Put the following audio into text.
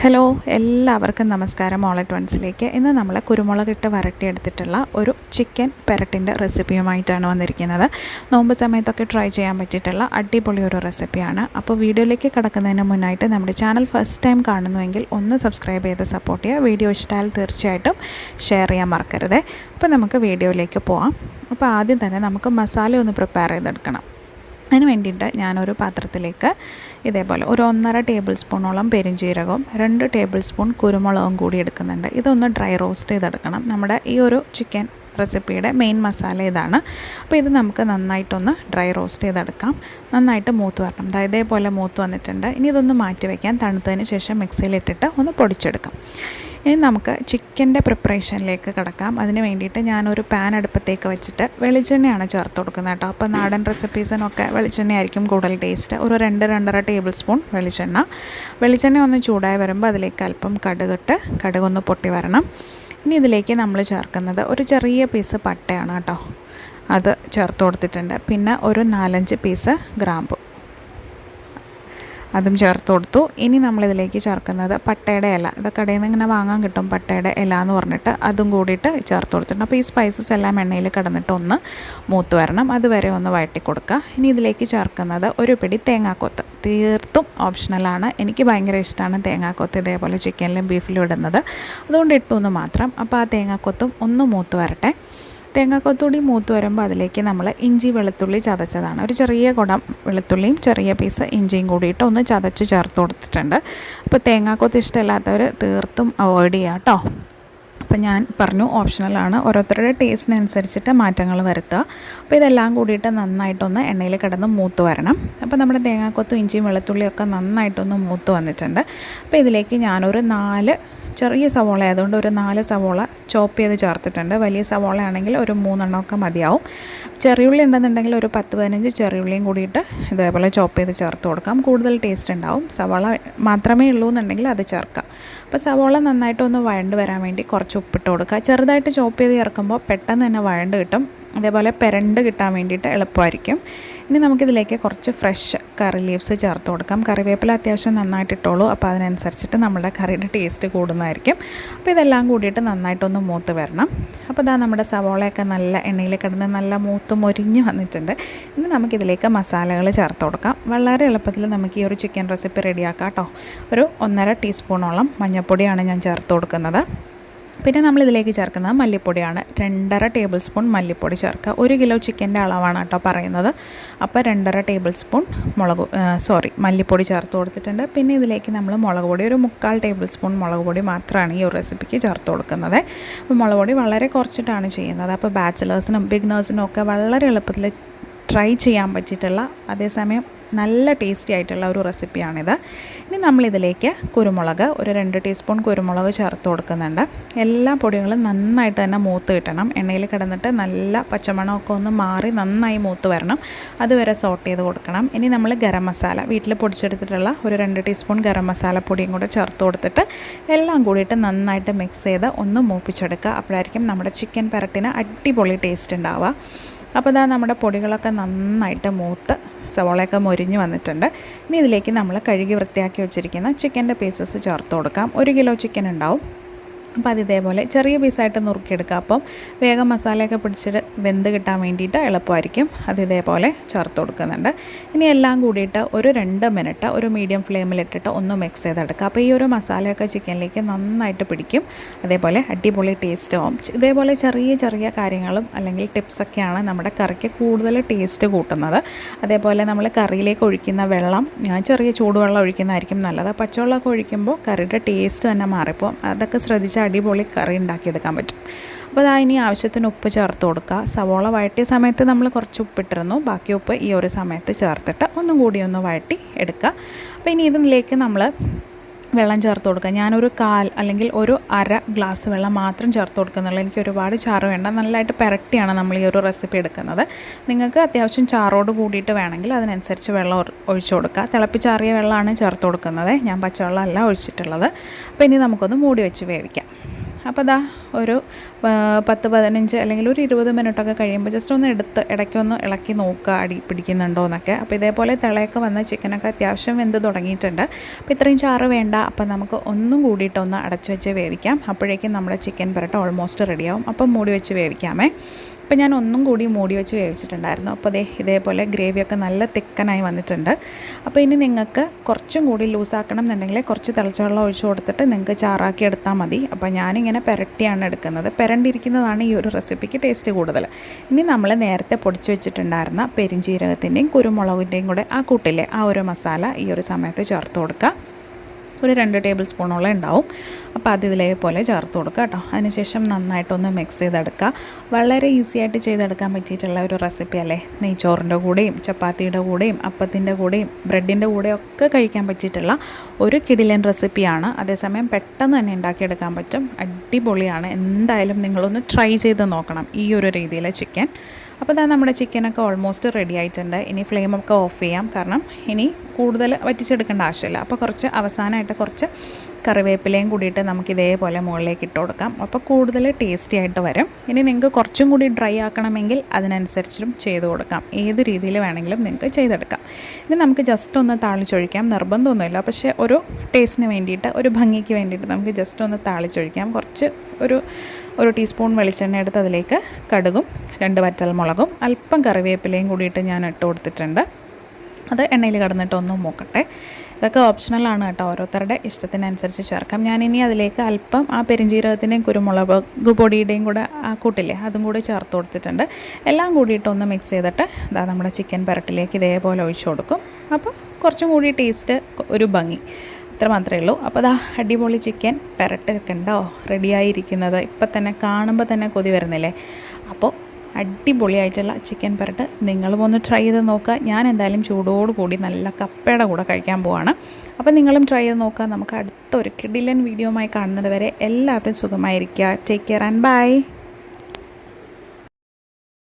Hello എല്ലാവർക്കും നമസ്കാരം. All at വൺസിലേക്ക് ഇന്ന് നമ്മൾ കുരുമുളകിട്ട് വരട്ടിയെടുത്തിട്ടുള്ള ഒരു ചിക്കൻ പെരട്ടിൻ്റെ റെസിപ്പിയുമായിട്ടാണ് വന്നിരിക്കുന്നത്. നോമ്പ് സമയത്തൊക്കെ ട്രൈ ചെയ്യാൻ പറ്റിയിട്ടുള്ള അടിപൊളി ഒരു റെസിപ്പിയാണ്. അപ്പോൾ വീഡിയോയിലേക്ക് കടക്കുന്നതിന് മുന്നായിട്ട് നമ്മുടെ ചാനൽ ഫസ്റ്റ് ടൈം കാണുന്നുവെങ്കിൽ ഒന്ന് സബ്സ്ക്രൈബ് ചെയ്ത് സപ്പോർട്ട് ചെയ്യുക. വീഡിയോ ഇഷ്ടമായാൽ തീർച്ചയായിട്ടും ഷെയർ ചെയ്യാൻ മറക്കരുത്. അപ്പോൾ നമുക്ക് വീഡിയോയിലേക്ക് പോവാം. അപ്പോൾ ആദ്യം തന്നെ നമുക്ക് മസാല ഒന്ന് പ്രിപ്പയർ ചെയ്തെടുക്കണം. അതിന് വേണ്ടിയിട്ട് ഞാനൊരു പാത്രത്തിലേക്ക് ഇതേപോലെ ഒരു 1.5 ടേബിൾ സ്പൂണോളം പെരുംജീരകവും 2 ടേബിൾ സ്പൂൺ കുരുമുളകും കൂടി എടുക്കുന്നുണ്ട്. ഇതൊന്ന് ഡ്രൈ റോസ്റ്റ് ചെയ്തെടുക്കണം. നമ്മുടെ ഈ ഒരു ചിക്കൻ റെസിപ്പിയുടെ മെയിൻ മസാല ഇതാണ്. അപ്പോൾ ഇത് നമുക്ക് നന്നായിട്ടൊന്ന് ഡ്രൈ റോസ്റ്റ് ചെയ്തെടുക്കാം. നന്നായിട്ട് മൂത്ത് വരണം. ഇതേപോലെ മൂത്ത് വന്നിട്ടുണ്ട്. ഇനി ഇതൊന്ന് മാറ്റി വയ്ക്കാൻ. തണുത്തതിന് ശേഷം മിക്സിയിലിട്ടിട്ട് ഒന്ന് പൊടിച്ചെടുക്കാം. ഇനി നമുക്ക് ചിക്കൻ്റെ പ്രിപ്പറേഷനിലേക്ക് കിടക്കാം. അതിന് വേണ്ടിയിട്ട് ഞാനൊരു പാൻ അടുപ്പത്തേക്ക് വെച്ചിട്ട് വെളിച്ചെണ്ണയാണ് ചേർത്ത് കൊടുക്കുന്നത് കേട്ടോ. അപ്പോൾ നാടൻ റെസിപ്പീസിനൊക്കെ വെളിച്ചെണ്ണയായിരിക്കും കൂടുതൽ ടേസ്റ്റ്. ഒരു 2-2.5 ടേബിൾ സ്പൂൺ വെളിച്ചെണ്ണ ഒന്ന് ചൂടായി വരുമ്പോൾ അതിലേക്ക് അല്പം കടുകൊന്ന് പൊട്ടി വരണം. ഇനി ഇതിലേക്ക് നമ്മൾ ചേർക്കുന്നത് ഒരു ചെറിയ പീസ് പട്ടയാണ് കേട്ടോ. അത് ചേർത്ത് കൊടുത്തിട്ടുണ്ട്. പിന്നെ ഒരു 4-5 പീസ് ഗ്രാമ്പു അതും ചേർത്ത് കൊടുത്തു. ഇനി നമ്മളിതിലേക്ക് ചേർക്കുന്നത് പട്ടയുടെ ഇല. ഇത് കടയിൽ നിന്ന് ഇങ്ങനെ വാങ്ങാൻ കിട്ടും, പട്ടയുടെ ഇല എന്ന് പറഞ്ഞിട്ട് അതും കൂടിയിട്ട് ചേർത്ത് കൊടുത്തിട്ടുണ്ട്. അപ്പോൾ ഈ സ്പൈസസ് എല്ലാം എണ്ണയിൽ കിടന്നിട്ട് ഒന്ന് മൂത്ത് വരണം. അതുവരെ ഒന്ന് വഴറ്റി കൊടുക്കുക. ഇനി ഇതിലേക്ക് ചേർക്കുന്നത് ഒരു പിടി തേങ്ങാക്കൊത്ത്. തീർത്തും ഓപ്ഷണലാണ്. എനിക്ക് ഭയങ്കര ഇഷ്ടമാണ് തേങ്ങാക്കൊത്ത് ഇതേപോലെ ചിക്കനിലും ബീഫിലും ഇടുന്നത്. അതുകൊണ്ട് ഇട്ടു എന്ന് മാത്രം. അപ്പോൾ ആ തേങ്ങാക്കൊത്തും ഒന്ന് മൂത്ത് വരട്ടെ. തേങ്ങാക്കൊത്തൂടി മൂത്ത് വരുമ്പോൾ അതിലേക്ക് നമ്മൾ ഇഞ്ചി വെളുത്തുള്ളി ചതച്ചതാണ്. ഒരു ചെറിയ കുടം വെളുത്തുള്ളിയും ചെറിയ പീസ് ഇഞ്ചിയും കൂടിയിട്ട് ഒന്ന് ചതച്ച് ചേർത്ത് കൊടുത്തിട്ടുണ്ട്. അപ്പോൾ തേങ്ങാക്കൊത്ത് ഇഷ്ടമില്ലാത്തവർ തീർത്തും അവോയ്ഡ് ചെയ്യുക കേട്ടോ. അപ്പോൾ ഞാൻ പറഞ്ഞു ഓപ്ഷണലാണ്. ഓരോരുത്തരുടെ ടേസ്റ്റിനനുസരിച്ചിട്ട് മാറ്റങ്ങൾ വരുത്തുക. അപ്പോൾ ഇതെല്ലാം കൂടിയിട്ട് നന്നായിട്ടൊന്ന് എണ്ണയിൽ കിടന്ന് മൂത്ത് വരണം. അപ്പോൾ നമ്മുടെ തേങ്ങാക്കൊത്തും ഇഞ്ചിയും വെളുത്തുള്ളിയൊക്കെ നന്നായിട്ടൊന്ന് മൂത്ത് വന്നിട്ടുണ്ട്. അപ്പോൾ ഇതിലേക്ക് ഞാനൊരു 4 ചെറിയ സവോള ആയതുകൊണ്ട് ഒരു 4 സവോള ചോപ്പ് ചെയ്ത് ചേർത്തിട്ടുണ്ട്. വലിയ സവോള ആണെങ്കിൽ ഒരു 3 എണ്ണമൊക്കെ മതിയാവും. ചെറിയുള്ളി ഉണ്ടെന്നുണ്ടെങ്കിൽ ഒരു 10-15 ചെറിയുള്ളിയും കൂടിയിട്ട് ഇതേപോലെ ചോപ്പ് ചെയ്ത് ചേർത്ത് കൊടുക്കാം. കൂടുതൽ ടേസ്റ്റ് ഉണ്ടാവും. സവോള മാത്രമേ ഉള്ളൂ എന്നുണ്ടെങ്കിൽ അത് ചേർക്കാം. അപ്പോൾ സവോള നന്നായിട്ടൊന്ന് വഴണ്ട് വരാൻ വേണ്ടി കുറച്ച് ഉപ്പിട്ട് കൊടുക്കുക. ചെറുതായിട്ട് ചോപ്പ് ചെയ്ത് ചേർക്കുമ്പോൾ പെട്ടെന്ന് തന്നെ വഴണ്ട് കിട്ടും. അതേപോലെ പെരണ്ട് കിട്ടാൻ വേണ്ടിയിട്ട് എളുപ്പമായിരിക്കും. ഇനി നമുക്കിതിലേക്ക് കുറച്ച് ഫ്രഷ് കറി ലീവ്സ് ചേർത്ത് കൊടുക്കാം. കറിവേപ്പില അത്യാവശ്യം നന്നായിട്ട് ഇട്ടോളൂ. അപ്പോൾ അതിനനുസരിച്ചിട്ട് നമ്മുടെ കറിയുടെ ടേസ്റ്റ് കൂടുന്നതായിരിക്കും. അപ്പോൾ ഇതെല്ലാം കൂടിയിട്ട് നന്നായിട്ടൊന്ന് മൂത്ത് വരണം. അപ്പോൾ ഇതാ നമ്മുടെ സവോളയൊക്കെ നല്ല എണ്ണയിൽ കിടന്ന് നല്ല മൂത്ത് മൊരിഞ്ഞ് വന്നിട്ടുണ്ട്. ഇനി നമുക്കിതിലേക്ക് മസാലകൾ ചേർത്ത് കൊടുക്കാം. വളരെ എളുപ്പത്തിൽ നമുക്ക് ഈ ഒരു ചിക്കൻ റെസിപ്പി റെഡിയാക്കാം കേട്ടോ. ഒരു 1.5 ടീസ്പൂണോളം മഞ്ഞൾപ്പൊടിയാണ് ഞാൻ ചേർത്ത് കൊടുക്കുന്നത്. പിന്നെ നമ്മളിതിലേക്ക് ചേർക്കുന്നത് മല്ലിപ്പൊടിയാണ്. 2.5 ടേബിൾ സ്പൂൺ മല്ലിപ്പൊടി ചേർക്കുക. 1 കിലോ ചിക്കൻ്റെ അളവാണ് കേട്ടോ പറയുന്നത്. അപ്പോൾ 2.5 ടേബിൾ സ്പൂൺ മല്ലിപ്പൊടി ചേർത്ത് കൊടുത്തിട്ടുണ്ട്. പിന്നെ ഇതിലേക്ക് നമ്മൾ മുളക് പൊടി ഒരു 3/4 ടേബിൾ സ്പൂൺ മുളക് പൊടി മാത്രമാണ് ഈ ഒരു റെസിപ്പിക്ക് ചേർത്ത് കൊടുക്കുന്നത്. അപ്പോൾ മുളക് പൊടി വളരെ കുറച്ചിട്ടാണ് ചെയ്യുന്നത്. അപ്പോൾ ബാച്ചിലേഴ്സിനും ബിഗിനേഴ്സിനും ഒക്കെ വളരെ എളുപ്പത്തിൽ ട്രൈ ചെയ്യാൻ പറ്റിയിട്ടുള്ള, അതേസമയം നല്ല ടേസ്റ്റി ആയിട്ടുള്ള ഒരു റെസിപ്പിയാണിത്. ഇനി നമ്മളിതിലേക്ക് കുരുമുളക് ഒരു 2 ടീസ്പൂൺ കുരുമുളക് ചേർത്ത് കൊടുക്കുന്നുണ്ട്. എല്ലാ പൊടികളും നന്നായിട്ട് തന്നെ മൂത്ത് കിട്ടണം. എണ്ണയിൽ കിടന്നിട്ട് നല്ല പച്ചമണമൊക്കെ ഒന്ന് മാറി നന്നായി മൂത്ത് വരണം. അതുവരെ സോട്ട് ചെയ്ത് കൊടുക്കണം. ഇനി നമ്മൾ ഗരം മസാല വീട്ടിൽ പൊടിച്ചെടുത്തിട്ടുള്ള ഒരു 2 ടീസ്പൂൺ ഗരം മസാല പൊടിയും കൂടെ ചേർത്ത് കൊടുത്തിട്ട് എല്ലാം കൂടിയിട്ട് നന്നായിട്ട് മിക്സ് ചെയ്ത് ഒന്ന് മൂപ്പിച്ചെടുക്കുക. അപ്പോഴായിരിക്കും നമ്മുടെ ചിക്കൻ പെരട്ടിന് അടിപൊളി ടേസ്റ്റ് ഉണ്ടാവുക. അപ്പോൾ ഇതാ നമ്മുടെ പൊടികളൊക്കെ നന്നായിട്ട് മൂത്ത് സവോളയൊക്കെ മൊരിഞ്ഞ് വന്നിട്ടുണ്ട്. ഇനി ഇതിലേക്ക് നമ്മൾ കഴുകി വൃത്തിയാക്കി വെച്ചിരിക്കുന്ന ചിക്കൻ്റെ പീസസ് ചേർത്ത് കൊടുക്കാം. 1 കിലോ ചിക്കൻ ഉണ്ടാവും. അപ്പോൾ അത് ഇതേപോലെ ചെറിയ പീസായിട്ട് നുറുക്കിയെടുക്കുക. അപ്പം വേഗം മസാലയൊക്കെ പിടിച്ചിട്ട് വെന്ത് കിട്ടാൻ വേണ്ടിയിട്ട് എളുപ്പമായിരിക്കും. അത് ഇതേപോലെ ചേർത്ത് കൊടുക്കുന്നുണ്ട്. ഇനി എല്ലാം കൂടിയിട്ട് ഒരു 2 മിനിറ്റ് ഒരു മീഡിയം ഫ്ലെയിമിലിട്ടിട്ട് ഒന്ന് മിക്സ് ചെയ്തെടുക്കുക. അപ്പോൾ ഈ ഒരു മസാലയൊക്കെ ചിക്കനിലേക്ക് നന്നായിട്ട് പിടിക്കും. അതേപോലെ അടിപൊളി ടേസ്റ്റ് ആവും. ഇതേപോലെ ചെറിയ ചെറിയ കാര്യങ്ങളും അല്ലെങ്കിൽ ടിപ്സൊക്കെയാണ് നമ്മുടെ കറിക്ക് കൂടുതൽ ടേസ്റ്റ് കൂട്ടുന്നത്. അതേപോലെ നമ്മൾ കറിയിലേക്ക് ഒഴിക്കുന്ന വെള്ളം ചെറിയ ചൂടുവെള്ളം ഒഴിക്കുന്നതായിരിക്കും നല്ലത്. പച്ചവെള്ളമൊക്കെ ഒഴിക്കുമ്പോൾ കറിയുടെ ടേസ്റ്റ് തന്നെ മാറിപ്പോൾ അതൊക്കെ ശ്രദ്ധിച്ച് അടിപൊളി കറി ഉണ്ടാക്കിയെടുക്കാൻ പറ്റും. അപ്പോൾ അതാ ഇനി ആവശ്യത്തിന് ഉപ്പ് ചേർത്ത് കൊടുക്കുക. സവോള വഴറ്റിയ സമയത്ത് നമ്മൾ കുറച്ച് ഉപ്പിട്ടിരുന്നു. ബാക്കി ഉപ്പ് ഈ ഒരു സമയത്ത് ചേർത്തിട്ട് ഒന്നും കൂടി ഒന്ന് വഴറ്റി എടുക്കുക. അപ്പോൾ ഇനി ഇതിലേക്ക് നമ്മൾ വെള്ളം ചേർത്ത് കൊടുക്കുക. ഞാനൊരു 1/4 അല്ലെങ്കിൽ ഒരു 1/2 ഗ്ലാസ് വെള്ളം മാത്രം ചേർത്ത് കൊടുക്കുന്നുള്ളൂ. എനിക്ക് ഒരുപാട് ചാറ് വേണ്ട. നല്ലതായിട്ട് പെരട്ടിയാണ് നമ്മൾ ഈ ഒരു റെസിപ്പി എടുക്കുന്നത്. നിങ്ങൾക്ക് അത്യാവശ്യം ചാറോട് കൂടിയിട്ട് വേണമെങ്കിൽ അതിനനുസരിച്ച് വെള്ളം ഒഴിച്ചു കൊടുക്കുക. തിളപ്പിച്ചാറിയ വെള്ളമാണ് ചേർത്ത് കൊടുക്കുന്നത്. ഞാൻ പച്ചവെള്ളമല്ല ഒഴിച്ചിട്ടുള്ളത്. അപ്പോൾ ഇനി നമുക്കൊന്ന് മൂടി വെച്ച് വേവിക്കാം. അപ്പോൾ അതാ ഒരു 10-15 അല്ലെങ്കിൽ ഒരു 20 മിനിറ്റൊക്കെ കഴിയുമ്പോൾ ജസ്റ്റ് ഒന്ന് എടുത്ത് ഇടയ്ക്കൊന്ന് ഇളക്കി നോക്കുക അടി പിടിക്കുന്നുണ്ടോ എന്നൊക്കെ. അപ്പോൾ ഇതേപോലെ തിളയൊക്കെ വന്ന് ചിക്കനൊക്കെ അത്യാവശ്യം വെന്ത് തുടങ്ങിയിട്ടുണ്ട്. അപ്പോൾ ഇത്രയും ചാറ് വേണ്ട. അപ്പോൾ നമുക്ക് ഒന്നും കൂടിയിട്ടൊന്ന് അടച്ചു വെച്ച് വേവിക്കാം. അപ്പോഴേക്കും നമ്മുടെ ചിക്കൻ പെരട്ട് ഓൾമോസ്റ്റ് റെഡിയാവും. അപ്പം മൂടി വെച്ച് വേവിക്കാമേ. അപ്പോൾ ഞാൻ ഒന്നും കൂടി മൂടി വെച്ച് വേവിച്ചിട്ടുണ്ടായിരുന്നു. അപ്പോൾ ഇതേപോലെ ഗ്രേവിയൊക്കെ നല്ല തിക്കനായി വന്നിട്ടുണ്ട്. അപ്പോൾ ഇനി നിങ്ങൾക്ക് കുറച്ചും കൂടി ലൂസാക്കണം എന്നുണ്ടെങ്കിൽ കുറച്ച് തിളച്ച വെള്ളം ഒഴിച്ച് കൊടുത്തിട്ട് നിങ്ങൾക്ക് ചാറാക്കി എടുത്താൽ മതി. അപ്പോൾ ഞാനിങ്ങനെ പെരട്ടിയാണ് എടുക്കുന്നത്. പെരണ്ടിരിക്കുന്നതാണ് ഈ ഒരു റെസിപ്പിക്ക് ടേസ്റ്റ് കൂടുതൽ. ഇനി നമ്മൾ നേരത്തെ പൊടിച്ച് വെച്ചിട്ടുണ്ടായിരുന്ന പെരിഞ്ചീരകത്തിൻ്റെയും കുരുമുളകിൻ്റെയും കൂടെ ആ കൂട്ടിലെ ആ ഒരു മസാല ഈ ഒരു സമയത്ത് ചേർത്ത് കൊടുക്കുക. ഒരു 2 ടേബിൾ സ്പൂണോളം ഉണ്ടാവും. അപ്പോൾ അത് ഇതേപോലെ ചേർത്ത് കൊടുക്കുക കേട്ടോ. അതിനുശേഷം നന്നായിട്ടൊന്ന് മിക്സ് ചെയ്തെടുക്കുക. വളരെ ഈസി ആയിട്ട് ചെയ്തെടുക്കാൻ പറ്റിയിട്ടുള്ള ഒരു റെസിപ്പി അല്ലേ. നെയ്ച്ചോറിൻ്റെ കൂടെയും ചപ്പാത്തിയുടെ കൂടെയും അപ്പത്തിൻ്റെ കൂടെയും ബ്രെഡിൻ്റെ കൂടെയും ഒക്കെ കഴിക്കാൻ പറ്റിയിട്ടുള്ള ഒരു കിടിലൻ റെസിപ്പിയാണ്. അതേസമയം പെട്ടെന്ന് തന്നെ ഉണ്ടാക്കിയെടുക്കാൻ പറ്റും. അടിപൊളിയാണ്. എന്തായാലും നിങ്ങളൊന്ന് ട്രൈ ചെയ്ത് നോക്കണം ഈ ഒരു രീതിയിലെ ചിക്കൻ. അപ്പോൾ ഇതാ നമ്മുടെ ചിക്കനൊക്കെ ഓൾമോസ്റ്റ് റെഡി ആയിട്ടുണ്ട്. ഇനി ഫ്ലെയിമൊക്കെ ഓഫ് ചെയ്യാം. കാരണം ഇനി കൂടുതൽ വറ്റിച്ചെടുക്കേണ്ട ആവശ്യമില്ല. അപ്പോൾ കുറച്ച് അവസാനമായിട്ട് കുറച്ച് കറിവേപ്പിലയും കൂടിയിട്ട് നമുക്ക് ഇതേപോലെ മുകളിലേക്ക് ഇട്ട് കൊടുക്കാം. അപ്പോൾ കൂടുതൽ ടേസ്റ്റി ആയിട്ട് വരും. ഇനി നിങ്ങൾക്ക് കുറച്ചും കൂടി ഡ്രൈ ആക്കണമെങ്കിൽ അതിനനുസരിച്ചും ചെയ്ത് കൊടുക്കാം. ഏത് രീതിയിൽ വേണമെങ്കിലും നിങ്ങൾക്ക് ചെയ്തെടുക്കാം. ഇനി നമുക്ക് ജസ്റ്റ് ഒന്ന് താളിച്ചൊഴിക്കാം. നിർബന്ധമൊന്നുമില്ല, പക്ഷേ ഒരു ടേസ്റ്റിന് വേണ്ടിയിട്ട്, ഒരു ഭംഗിക്ക് വേണ്ടിയിട്ട് നമുക്ക് ജസ്റ്റ് ഒന്ന് താളിച്ചൊഴിക്കാം. കുറച്ച് ഒരു ടീസ്പൂൺ വെളിച്ചെണ്ണ എടുത്ത് അതിലേക്ക് കടുകും 2 വറ്റൽമുളകും അല്പം കറിവേപ്പിലയും കൂടിയിട്ട് ഞാൻ ഇട്ട് കൊടുത്തിട്ടുണ്ട്. അത് എണ്ണയിൽ കിടന്നിട്ടൊന്ന് മൂക്കട്ടെ. ഇതൊക്കെ ഓപ്ഷണലാണ് കേട്ടോ, ഓരോരുത്തരുടെ ഇഷ്ടത്തിനനുസരിച്ച് ചേർക്കാം. ഞാനിനി അതിലേക്ക് അല്പം ആ പെരിഞ്ചീരകത്തിൻ്റെയും കുരുമുളക് പൊടിയുടെയും കൂടെ ആ കൂട്ടില്ലേ അതും കൂടി ചേർത്ത് കൊടുത്തിട്ടുണ്ട്. എല്ലാം കൂടിയിട്ടൊന്ന് മിക്സ് ചെയ്തിട്ട് ഇതാ നമ്മുടെ ചിക്കൻ പെരട്ടിലേക്ക് ഇതേപോലെ ഒഴിച്ചു കൊടുക്കും. അപ്പോൾ കുറച്ചും കൂടി ടേസ്റ്റ്, ഒരു ഭംഗി, ഇത്ര മാത്രമേ ഉള്ളൂ. അപ്പോൾ അതാ അടിപൊളി ചിക്കൻ പെരട്ടൊക്കെ ഉണ്ടോ റെഡിയായിരിക്കുന്നത്. ഇപ്പം തന്നെ കാണുമ്പോൾ തന്നെ കൊതി വരുന്നില്ലേ. അപ്പോൾ അടിപൊളിയായിട്ടുള്ള ചിക്കൻ പെരട്ട് നിങ്ങളും ഒന്ന് ട്രൈ ചെയ്ത് നോക്കുക. ഞാൻ എന്തായാലും ചൂടോടുകൂടി നല്ല കപ്പയുടെ കൂടെ കഴിക്കാൻ പോവാണ്. അപ്പോൾ നിങ്ങളും ട്രൈ ചെയ്ത് നോക്കുക. നമുക്ക് അടുത്തൊരു കിടിലൻ വീഡിയോയുമായി കാണുന്നത് വരെ എല്ലാവരും സുഖമായിരിക്കുക. Take care and by.